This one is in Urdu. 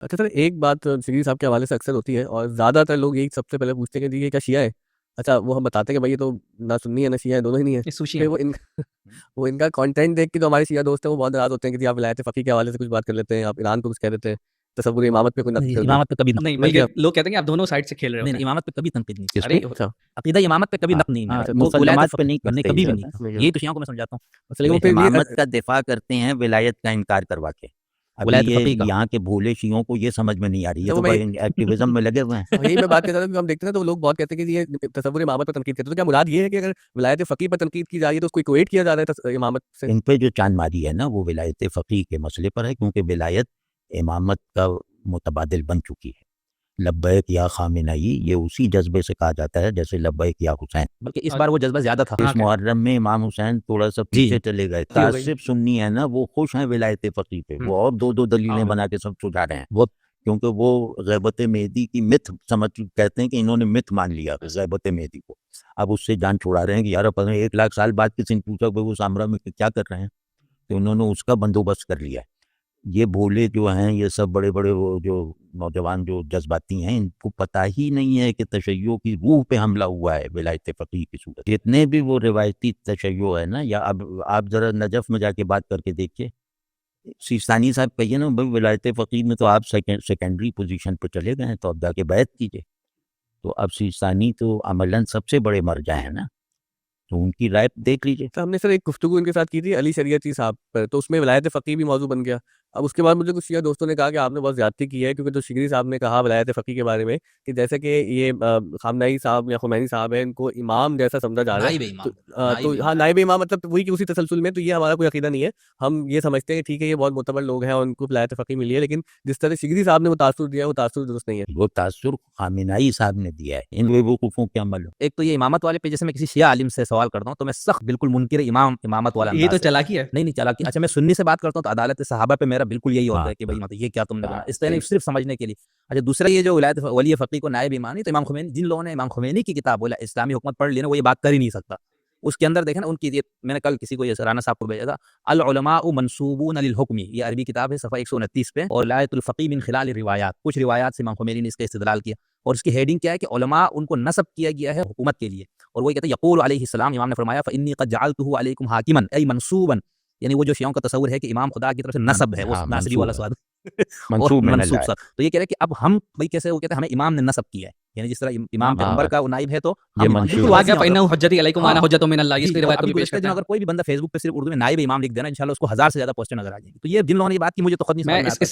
اچھا سر، ایک بات شگری صاحب کے حوالے سے اکثر ہوتی ہے اور زیادہ تر لوگ یہی سب سے پہلے پوچھتے ہیں کہ جی یہ کیا شیعہ ہے؟ اچھا وہ ہم بتاتے ہیں کہ بھائی یہ تو نہ سنی ہے نہ شیعہ ہے، دونوں ہی نہیں ہے. یہ سوشی پھر ہیں. وہ ان کا کانٹینٹ دیکھ کے جو ہمارے شیعہ دوست ہیں وہ بہت ناراض ہوتے ہیں کہ جی آپ ولایت فقیہ کے حوالے سے کچھ بات کر لیتے ہیں، آپ ایران کو کچھ کہہ دیتے ہیں، تصور امامت پہ کوئی نقد کر دیں. امامت پہ کبھی نہیں نقد بلکہ لوگ کہتے ہیں کہ آپ دونوں سائڈ سے کھیل رہے نہیں، ہوتے امامت پہ کبھی تنقید نہیں. کس ارے پہ؟ اچھا عقیدہ امامت پہ کبھی نقد نہیں ہاں، ہے. وہ ولایت مسلمات پہ فقیہ نہیں نہیں، کرتے کبھی بھی ہیں. نہیں. یہی تو شیعوں کو میں سمجھاتا ہوں. اصل میں وہ پھر امامت کا دفاع کرتے ہیں ولایت کا انکار کروا کے. ابھی ولایت یہ فقیہ کا. یہاں کے بھولے شیعوں کو یہ سمجھ میں نہیں آ رہی، یہ تو تو میں بڑے ایکٹیویزم میں لگے ہوئے ہیں. یہی میں بات کرتا تھا کہ ہم دیکھتے ہیں تو لوگ بہت کہتے ہیں کہ یہ تصور امامت پر تنقید کرتے ہیں. تو کیا مراد یہ ہے کہ اگر ولایت فقیہ پر تنقید کی جا رہی ہے تو اس کو ایکویٹ کیا جا رہا ہے امامت سے؟ ان پہ جو چاند ماری ہے نا وہ ولایت فقیہ کے مسئلے پر ہے، کیونکہ ولایت امامت کا متبادل بن چکی ہے. لبیک یا خامنئی یہ اسی جذبے سے کہا جاتا ہے جیسے لبیک یا حسین. بلکہ اس بار وہ جذبہ زیادہ تھا. اس محرم میں امام حسین تھوڑا سا پیچھے چلے گئے. ہو گئی. تعصب سنی ہے نا وہ خوش ہیں ولایت فقیہ پہ، وہ اور دو دلیلیں بنا کے سب سجا رہے ہیں. وہ کیونکہ وہ غیبت مہدی کی مت سمجھ کہتے ہیں کہ انہوں نے مت مان لیا غیبت مہدی کو. اب اس سے جان چھڑا رہے ہیں کہ یار 1,00,000 سال بعد کسی نے پوچھا کہ وہ سامرا میں کیا کر رہے ہیں، تو انہوں نے اس کا بندوبست کر لیا ہے. یہ بھولے جو ہیں، یہ سب بڑے بڑے وہ جو نوجوان جو جذباتی ہیں، ان کو پتہ ہی نہیں ہے کہ تشیع کی روح پہ حملہ ہوا ہے ولایت فقیہ کی صورت. جتنے بھی وہ روایتی تشیع ہے نا، یا اب آپ ذرا نجف میں جا کے بات کر کے دیکھیے، سیستانی صاحب کہیے نا بھائی ولایت فقیہ میں تو آپ سیکنڈری پوزیشن پہ چلے گئے ہیں، تو اب جا کے بیعت کیجیے. تو اب سیستانی تو عملاً سب سے بڑے مرجع ہیں نا، تو ان کی رائے دیکھ لیجیے. تو ہم نے سر ایک گفتگو ان کے ساتھ کی تھی علی شریعتی صاحب پر، تو اس میں ولایت فقیہ بھی موضوع بن گیا. اب اس کے بعد مجھے کچھ شیعہ دوستوں نے کہا کہ آپ نے بہت زیادتی کی ہے، کیونکہ جو شگری صاحب نے کہا ولایت فقیہ کے بارے میں کہ جیسے کہ یہ خامنئی صاحب یا خمینی صاحب ہیں، ان کو امام جیسا سمجھا جا رہا ہے. تو ہاں نائب امام، مطلب وہی کہ اسی تسلسل میں. تو یہ ہمارا کوئی عقیدہ نہیں ہے. ہم یہ سمجھتے ہیں کہ ٹھیک ہے یہ بہت معتبر لوگ ہیں اور ان کو ولایت فقیہ ملی ہے، لیکن جس طرح شگری صاحب نے وہ تاثر دیا ہے وہ تاثر درست نہیں ہے. وہ تاثر خامنئی صاحب نے دیا ہے، ان بیوقوفوں کے عمل. ایک تو یہ امامت والے پہ جیسے میں کسی شیعہ عالم سے سوال کرتا ہوں تو میں سخت بالکل منکر امامت والا یہ تو چالاکی ہے. نہیں چالاکی. اچھا میں سنی سے بات کرتا ہوں تو عدالت صحابہ پہ میرا بالکل یہی ہوتا ہے کہ بھائی یہ کیا تم نے بنا، اس طرح صرف سمجھنے کے لیے. اچھا دوسرا یہ جو ولایت ولی فقیہ کو نائب امام نہیں، تو امام خمینی، جن لوگوں نے امام خمینی کی کتاب بولا اسلامی حکومت پڑھ لی نا، وہ یہ بات کر ہی نہیں سکتا. اس کے اندر دیکھیں نا ان کی، میں نے کل کسی کو یہ رانا صاحب کو بھیجا تھا، العلماء منصوبون للحکم، یہ عربی کتاب ہے صفحہ 129 پہ، اور ولایت الفقیہ من خلال روایات، کچھ روایات سے امام خمینی نے اس کا استدلال کیا. اور اس کی ہیڈنگ کیا ہے کہ علماء ان کو نصب کیا گیا ہے حکومت کے لیے. اور وہ کہتے ہیں یقول علیہ السلام، امام نے فرمایا فانی قد جعلتہ علیکم حاکما ای منصوبا، یعنی وہ جو شیعوں کا تصور ہے کہ امام خدا کی طرف سے نصب ہے، وہ ناصری والا سواد منصوب ساتھ. تو یہ کہہ رہے کہ اب ہم بھائی کیسے، وہ کہتے ہیں ہمیں امام نے نصب کیا ہے، یعنی جس طرح امام پیغمبر کا نائب ہے تو یہ ہم منصوب تو آگے فإنہ حجتی علیکم وانا حجۃ من اللہ، اس کی روایت کو بھی پیش کرتا ہے. اگر کوئی بھی بندہ فیس بک پہ صرف اردو میں نائب امام لکھ دینا، انشاءاللہ اس کو 1000 سے زیادہ پوسٹیں نظر آ جائیں گی. تو یہ جن لوگوں نے یہ بات کی مجھے تو خود نہیں میں سمجھ میں اس سے